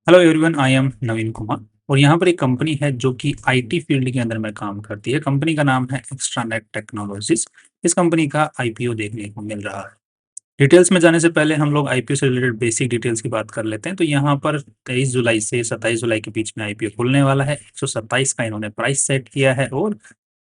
Hello everyone, I am नवीन कुमार और यहाँ पर एक कंपनी है जो कि आईटी फील्ड के अंदर में काम करती है। कंपनी का नाम है एक्स्ट्रानेट टेक्नोलॉजीज। इस कंपनी का आईपीओ देखने को मिल रहा है। डिटेल्स में जाने से पहले हम लोग आईपीओ से रिलेटेड बेसिक डिटेल्स की बात कर लेते हैं। तो यहाँ पर 23 जुलाई से 27 जुलाई के बीच में आईपीओ खुलने वाला है। 127 का इन्होंने प्राइस सेट किया है और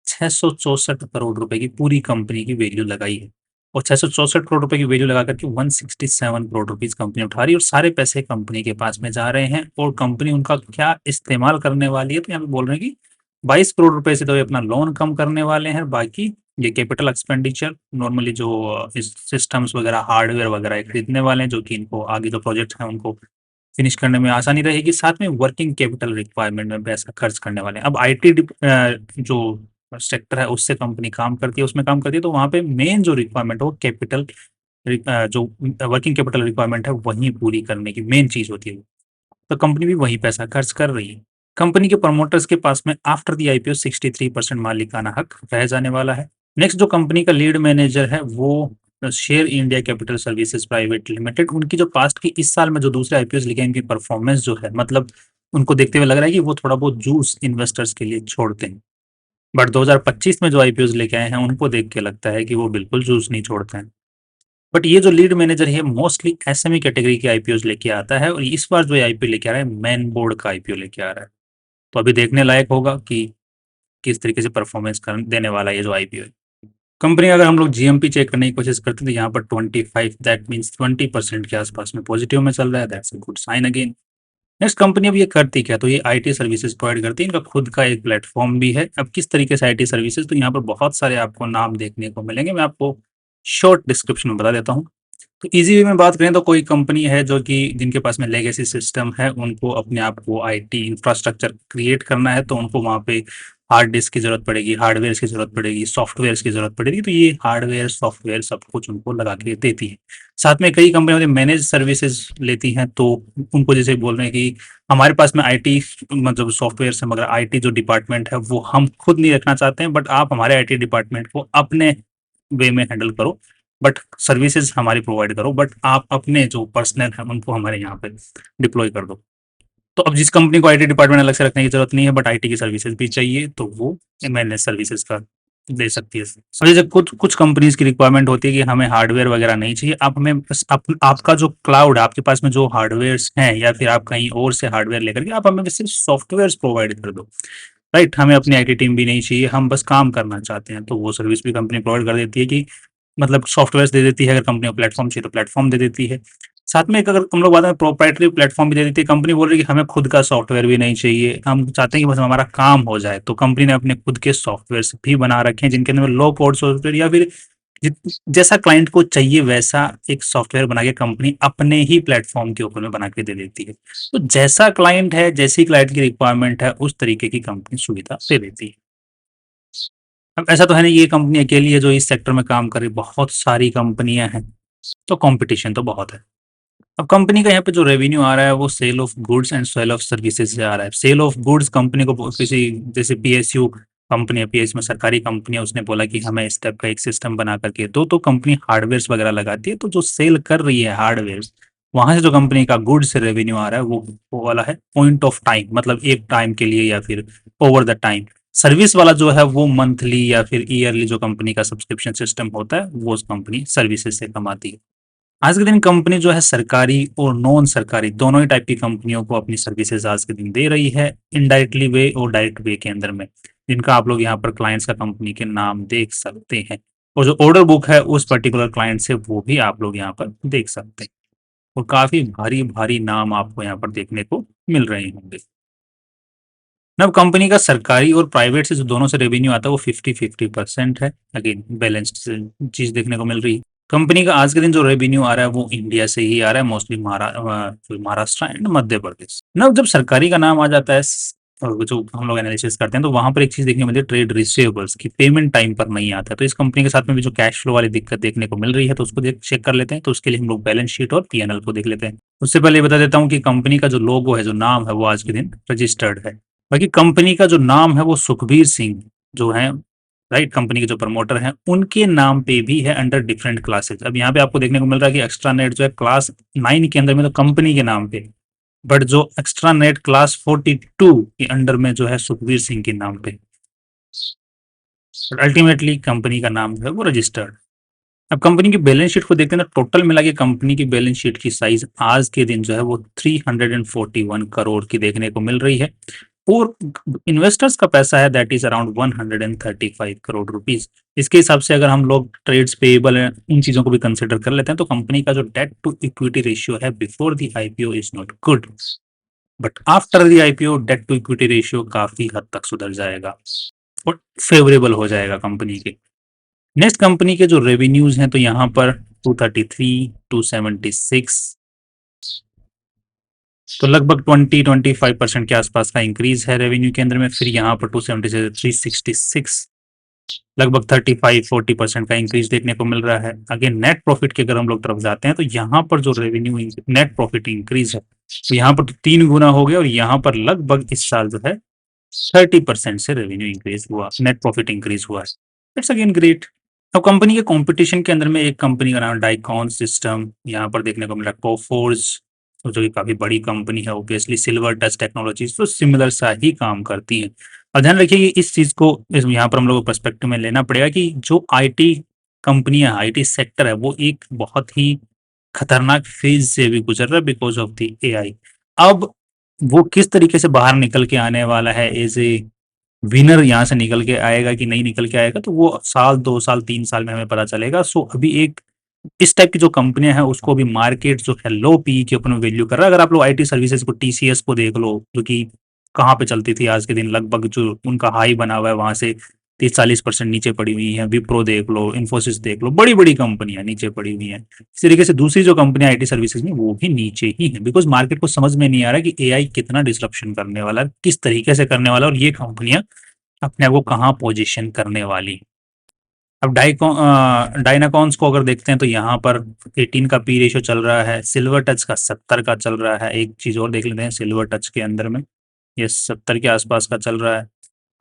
664 करोड़ रुपए की पूरी कंपनी की वैल्यू लगाई है। और 664 करोड़ रुपए की वैल्यू लगा करके 167 करोड़ रुपीज कंपनी उठा रही है और सारे पैसे कंपनी के पास में जा रहे हैं। और कंपनी उनका क्या इस्तेमाल करने वाली है, तो यहाँ पे बोल रहे हैं कि 22 करोड़ रुपए से तो ये अपना लोन कम करने वाले हैं। बाकी ये कैपिटल एक्सपेंडिचर नॉर्मली जो इस सिस्टम्स वगैरह हार्डवेयर वगैरह ये खरीदने वाले हैं, जो कि इनको आगे जो प्रोजेक्ट हैं उनको फिनिश करने में आसानी रहेगी। साथ में वर्किंग कैपिटल रिक्वायरमेंट में पैसा खर्च करने वाले हैं। अब आईटी जो सेक्टर है उससे कंपनी काम करती है, उसमें काम करती है, तो वहाँ पे मेन जो रिक्वायरमेंट है वो कैपिटल जो वर्किंग कैपिटल रिक्वायरमेंट है वहीं पूरी करने की मेन चीज होती है। तो कंपनी भी वही पैसा खर्च कर रही है। कंपनी के प्रमोटर्स के पास में आफ्टर दी आईपीओ 63% मालिकाना हक रह जाने वाला है। नेक्स्ट जो कंपनी का लीड मैनेजर है वो share India capital services private limited. उनकी जो पास्ट की इस साल में जो दूसरे आईपीओ लिखे हैं, इनकी परफॉर्मेंस जो है, मतलब उनको देखते हुए लग रहा है कि वो थोड़ा बहुत जूस इन्वेस्टर्स के लिए छोड़ते हैं। बट 2025 में जो आईपीओ लेके आए हैं उनको देख के लगता है कि वो बिल्कुल जूस नहीं छोड़ते हैं। बट ये जो लीड मैनेजर है मोस्टली एसएमई कैटेगरी के आईपीओ लेके आता है और इस बार जो आईपीओ लेके आ रहा है मेन बोर्ड का आईपीओ लेके आ रहा है। तो अभी देखने लायक होगा कि किस तरीके से परफॉर्मेंस कर देने वाला है ये जो आईपीओ है। कंपनी अगर हम लोग जीएमपी चेक करने की कोशिश करते हैं तो यहाँ पर 25 दैट मीन्स 20% के आसपास में पॉजिटिव में चल रहा है। That's a good sign again. Next company अब ये करती क्या, तो ये आईटी सर्विसेज प्रोवाइड करती है। इनका खुद का एक प्लेटफॉर्म भी है। अब किस तरीके से आईटी सर्विसेज, तो यहाँ पर बहुत सारे आपको नाम देखने को मिलेंगे। मैं आपको शॉर्ट डिस्क्रिप्शन में बता देता हूँ। तो इजी वे में बात करें तो कोई कंपनी है जो कि जिनके पास में लेगेसी सिस्टम है, उनको अपने आप को आईटी इंफ्रास्ट्रक्चर क्रिएट करना है, तो उनको वहाँ पे हार्ड डिस्क की जरूरत पड़ेगी, हार्डवेयर की जरूरत पड़ेगी, सॉफ्टवेयर की जरूरत पड़ेगी। तो ये हार्डवेयर सॉफ्टवेयर सब कुछ उनको लगा के देती है। साथ में कई कंपनियां होती मैनेज सर्विसेज लेती हैं, तो उनको जैसे बोल रहे हैं कि हमारे पास में आईटी मतलब सॉफ्टवेयर से, मगर आईटी जो डिपार्टमेंट है वो हम खुद नहीं रखना चाहते हैं, बट आप हमारे आईटी डिपार्टमेंट को अपने वे में हैंडल करो, बट सर्विसेज हमारी प्रोवाइड करो, बट आप अपने जो पर्सनल है उनको हमारे यहाँ पे डिप्लॉय कर दो। तो अब जिस कंपनी को आईटी डिपार्टमेंट अलग से रखने की जरूरत नहीं है बट आईटी की सर्विसेज भी चाहिए, तो वो मैनेज सर्विसेज का दे सकती है। अब जैसे कुछ कुछ कंपनीज की रिक्वायरमेंट होती है कि हमें हार्डवेयर वगैरह नहीं चाहिए, आप हमें बस आपका जो क्लाउड आपके पास में जो हार्डवेयर हैं या फिर आप कहीं और से हार्डवेयर लेकर के आप हमें सिर्फ सॉफ्टवेयर प्रोवाइड कर दो। राइट, हमें अपनी आईटी टीम भी नहीं चाहिए, हम बस काम करना चाहते हैं, तो वो सर्विस भी कंपनी प्रोवाइड कर देती है कि मतलब सॉफ्टवेयर दे देती है। अगर कंपनी को प्लेटफॉर्म चाहिए तो प्लेटफॉर्म दे देती है। साथ में एक अगर हम लोग बात में प्रोप्राइटरी प्लेटफॉर्म भी दे देती है। कंपनी बोल रही है कि हमें खुद का सॉफ्टवेयर भी नहीं चाहिए, हम चाहते हैं कि बस हमारा काम हो जाए, तो कंपनी ने अपने खुद के सॉफ्टवेयर भी बना रखे हैं जिनके अंदर लो कोड सॉफ्टवेयर या फिर जैसा क्लाइंट को चाहिए वैसा एक सॉफ्टवेयर बना के कंपनी अपने ही प्लेटफॉर्म के ऊपर में बना के दे देती है। तो जैसा क्लाइंट है, जैसी क्लाइंट की रिक्वायरमेंट है, उस तरीके की कंपनी सुविधा दे देती है। अब ऐसा तो है नहीं ये कंपनी अकेली है जो इस सेक्टर में काम कर रही, बहुत सारी कंपनियां हैं, तो कंपटीशन तो बहुत है। अब कंपनी का यहाँ पे जो रेवेन्यू आ रहा है वो sale of goods and sale of services से आ रहा है। सेल ऑफ गुड्स कंपनी को किसी जैसे पीएसयू कंपनी है, पीएस में सरकारी कंपनी है, उसने बोला कि हमें इस टाइप का एक सिस्टम बना करके दो, तो कंपनी हार्डवेयर वगैरह लगाती है। तो जो सेल कर रही है हार्डवेयर, वहां से जो कंपनी का गुड्स से रेवेन्यू आ रहा है वो वाला है पॉइंट ऑफ टाइम, मतलब एक टाइम के लिए या फिर ओवर द टाइम। सर्विस वाला जो है वो मंथली या फिर ईयरली जो कंपनी का सब्सक्रिप्शन सिस्टम होता है वो उस कंपनी सर्विसेज से कमाती है। आज के दिन कंपनी जो है सरकारी और नॉन सरकारी दोनों ही टाइप की कंपनियों को अपनी सर्विसेज आज के दिन दे रही है, इनडायरेक्टली वे और डायरेक्ट वे के अंदर में, जिनका आप लोग यहाँ पर क्लाइंट्स का कंपनी के नाम देख सकते हैं। और जो ऑर्डर बुक है उस पर्टिकुलर क्लाइंट से वो भी आप लोग यहाँ पर देख सकते हैं। और काफी भारी भारी नाम आपको यहाँ पर देखने को मिल रहे होंगे। अब कंपनी का सरकारी और प्राइवेट से जो दोनों से रेवेन्यू आता है वो 50-50% है। अगेन बैलेंस्ड चीज देखने को मिल रही है। कंपनी का आज के दिन जो रेवेन्यू आ रहा है वो इंडिया से ही आ रहा है, मोस्टली महाराष्ट्र एंड मध्य प्रदेश। ना जब सरकारी का नाम आ जाता है जो हम लोग एनालिसिस करते हैं, तो वहां पर एक चीज देखने को मिलती है, ट्रेड रिसीवेबल्स की पेमेंट टाइम पर नहीं आता है। तो इस कंपनी के साथ में भी जो कैश फ्लो वाली दिक्कत देखने को मिल रही है, तो उसको चेक कर लेते हैं। तो उसके लिए हम लोग बैलेंस शीट और पीएनएल को देख लेते हैं। उससे पहले ये बता देता हूँ कि कंपनी का जो लोगो है, जो नाम है, वो आज के दिन रजिस्टर्ड है। बाकी कंपनी का जो नाम है वो सुखबीर सिंह जो है, राइट, कंपनी के जो प्रमोटर हैं उनके नाम पे भी है अंडर डिफरेंट क्लासेस। अब यहाँ पे आपको देखने को मिल रहा है कि एक्स्ट्रा नेट जो है क्लास 9 के अंदर में, तो कंपनी के नाम पे बट जो एक्स्ट्रा नेट क्लास 42 के अंडर में जो है सुखबीर सिंह के नाम पे, बट अल्टीमेटली कंपनी का नाम जो है वो रजिस्टर्ड। अब कंपनी की बैलेंस शीट को देखते हैं, टोटल मिला के कंपनी की बैलेंस शीट की साइज आज के दिन जो है वो 341 करोड़ की देखने को मिल रही है, और इन्वेस्टर्स का पैसा है that is around 135 crore rupees. इसके हिसाब से अगर हम लोग ट्रेड्स पेएबल इन चीजों को भी कंसिडर कर लेते हैं तो कंपनी का जो डेट टू इक्विटी रेशियो है before the IPO is not good, but after the IPO debt to equity ratio काफी हद तक सुधर जाएगा और फेवरेबल हो जाएगा कंपनी के। नेक्स्ट कंपनी के जो रेवेन्यूज हैं तो यहाँ पर 233, 276, तो लगभग 20-25% के आसपास का इंक्रीज है रेवेन्यू के अंदर में। फिर यहाँ पर 270 से 366, लगभग 35-40% का इंक्रीज देखने को मिल रहा है। अगेन नेट प्रॉफिट की अगर हम लोग तरफ जाते हैं तो यहाँ पर जो रेवेन्यू नेट प्रॉफिट इंक्रीज है तो यहाँ पर तो 3 गुना हो गया, और यहाँ पर लगभग इस साल जो है 30% से रेवेन्यू इंक्रीज हुआ, नेट प्रॉफिट इंक्रीज हुआ है। It's again great. अब कंपनी के कंपटीशन के अंदर में एक कंपनी का नाम डाइकॉन सिस्टम यहाँ पर देखने को मिला, कोफोर्ज तो जो कि काफी बड़ी कंपनी है, ऑब्वियसली सिल्वर टच टेक्नोलॉजीज तो सिमिलर सा ही काम करती है। और ध्यान रखिए कि इस चीज को यहाँ पर हम लोग को पर्सपेक्टिव में लेना पड़ेगा कि जो आईटी कंपनियां, आईटी सेक्टर है वो एक बहुत ही खतरनाक फेज से भी गुजर रहा है बिकॉज ऑफ द एआई। अब वो किस तरीके से बाहर निकल के आने वाला है, एज ए विनर यहाँ से निकल के आएगा कि नहीं निकल के आएगा, तो वो साल 2 साल 3 साल में हमें पता चलेगा। सो अभी एक इस टाइप की जो कंपनियां हैं उसको भी मार्केट जो है लो पी के ऊपर वैल्यू कर रहा है। अगर आप लोग आईटी सर्विसेज को, टीसीएस को देख लो जो कि कहाँ पे चलती थी आज के दिन, लगभग जो उनका हाई बना हुआ है वहां से 30-40% नीचे पड़ी हुई है। विप्रो देख लो, इन्फोसिस देख लो, बड़ी बड़ी कंपनियां नीचे पड़ी हुई हैं। इस तरीके से दूसरी जो कंपनियां आईटी सर्विसेज में वो भी नीचे ही है, बिकॉज मार्केट को समझ में नहीं आ रहा कि एआई कितना डिसरप्शन करने वाला है, किस तरीके से करने वाला है, और ये कंपनियां अपने आप को कहाँ पोजीशन करने वाली। अब डायनाकॉन्स को अगर देखते हैं तो यहाँ पर 18 का पी रेशियो चल रहा है, सिल्वर टच का 70 का चल रहा है। एक चीज और देख लेते हैं सिल्वर टच के अंदर में, ये 70 के आसपास का चल रहा है।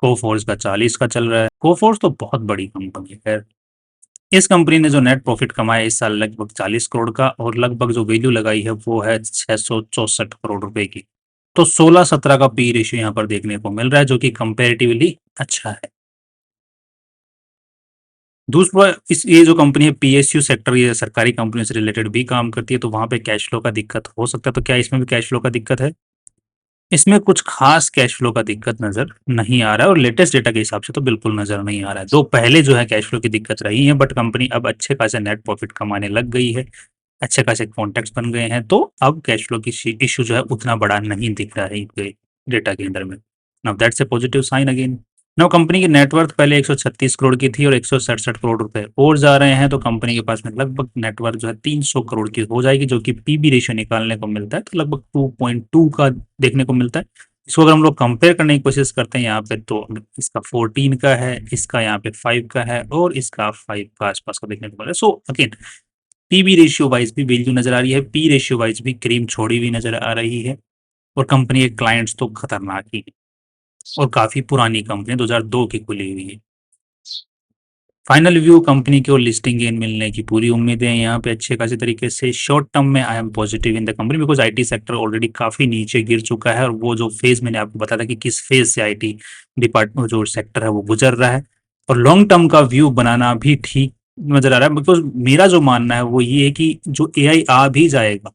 कोफोर्स का 40 का चल रहा है। कोफोर्स तो बहुत बड़ी कंपनी है। खैर इस कंपनी ने जो नेट प्रॉफिट कमाया इस साल लगभग 40 करोड़ का, और लगभग जो वैल्यू लगाई है वो है 664 करोड़ रुपए की। तो 16-17 का पी रेशियो यहाँ पर देखने को मिल रहा है जो कि कंपेरेटिवली अच्छा है। दूसरा इस ये जो कंपनी है पीएसयू सेक्टर, ये सरकारी कंपनियों से रिलेटेड भी काम करती है, तो वहाँ पे कैश फ्लो का दिक्कत हो सकता है। तो क्या इसमें भी कैश फ्लो का दिक्कत है? इसमें कुछ खास कैश फ्लो का दिक्कत नज़र नहीं आ रहा है, और लेटेस्ट डेटा के हिसाब से तो बिल्कुल नज़र नहीं आ रहा है। तो पहले जो है कैश फ्लो की दिक्कत रही है, बट कंपनी अब अच्छे खासे नेट प्रॉफिट कमाने लग गई है, अच्छे खासे कॉन्टैक्ट्स बन गए हैं, तो अब कैश फ्लो की इश्यू जो है उतना बड़ा नहीं दिख रहा है डेटा के अंदर में। Now that's a positive sign again. Now company की नेटवर्थ पहले 136 करोड़ की थी और 167 करोड़ रुपए और जा रहे हैं, तो कंपनी के पास में लगभग नेटवर्थ जो है 300 करोड़ की हो जाएगी, जो कि पीबी रेशियो निकालने को मिलता है तो लगभग 2.2 का देखने को मिलता है। इसको अगर हम लोग कंपेयर करने की कोशिश करते हैं यहाँ पे, तो इसका 14 का है, इसका यहाँ पे 5 का है, और इसका 5 का आसपास का देखने को मिल रहा है। So again PB ratio wise भी वैल्यू नजर आ रही है, पी रेशियो वाइज भी क्रीम छोड़ी हुई नजर आ रही है, और कंपनी के क्लाइंट्स तो खतरनाक ही है, और काफी पुरानी कंपनी 2002 की खुली हुई है। फाइनल व्यू कंपनी की और लिस्टिंग गेन मिलने की पूरी उम्मीदें हैं यहाँ पे अच्छे खासी तरीके से। शॉर्ट टर्म में I am positive in the company because IT sector already काफी नीचे गिर चुका है, और वो जो फेज मैंने आपको बताया था कि किस फेज से आईटी डिपार्टमेंट जो सेक्टर है वो गुजर रहा है, और लॉन्ग टर्म का व्यू बनाना भी ठीक नजर आ रहा है। बिकॉज मेरा जो मानना है वो ये है कि जो एआई आ भी जाएगा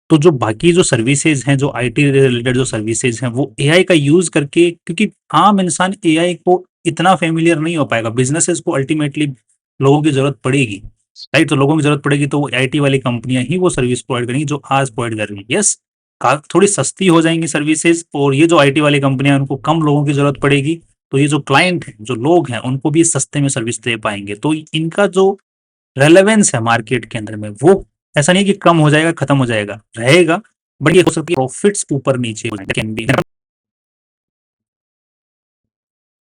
तो जो बाकी जो सर्विसेज हैं, जो आईटी रिलेटेड जो सर्विसेज हैं, वो एआई का यूज करके, क्योंकि आम इंसान एआई को इतना फेमिलियर नहीं हो पाएगा, बिजनेसेस को अल्टीमेटली लोगों की जरूरत पड़ेगी, राइट। तो लोगों की जरूरत पड़ेगी तो वो आईटी वाली कंपनियां ही वो सर्विस प्रोवाइड करेंगी जो आज प्रोवाइड कर रही है। यस, थोड़ी सस्ती हो जाएंगी सर्विसेज, और ये जो आईटी वाली कंपनियां उनको कम लोगों की जरूरत पड़ेगी, तो ये जो क्लाइंट हैं, जो लोग हैं, उनको भी सस्ते में सर्विस दे पाएंगे। तो इनका जो रेलेवेंस है मार्केट के अंदर में, वो ऐसा नहीं कि कम हो जाएगा, खत्म हो जाएगा, रहेगा, बट ये हो सकती है प्रॉफिट्स ऊपर नीचे हो जाएंगे।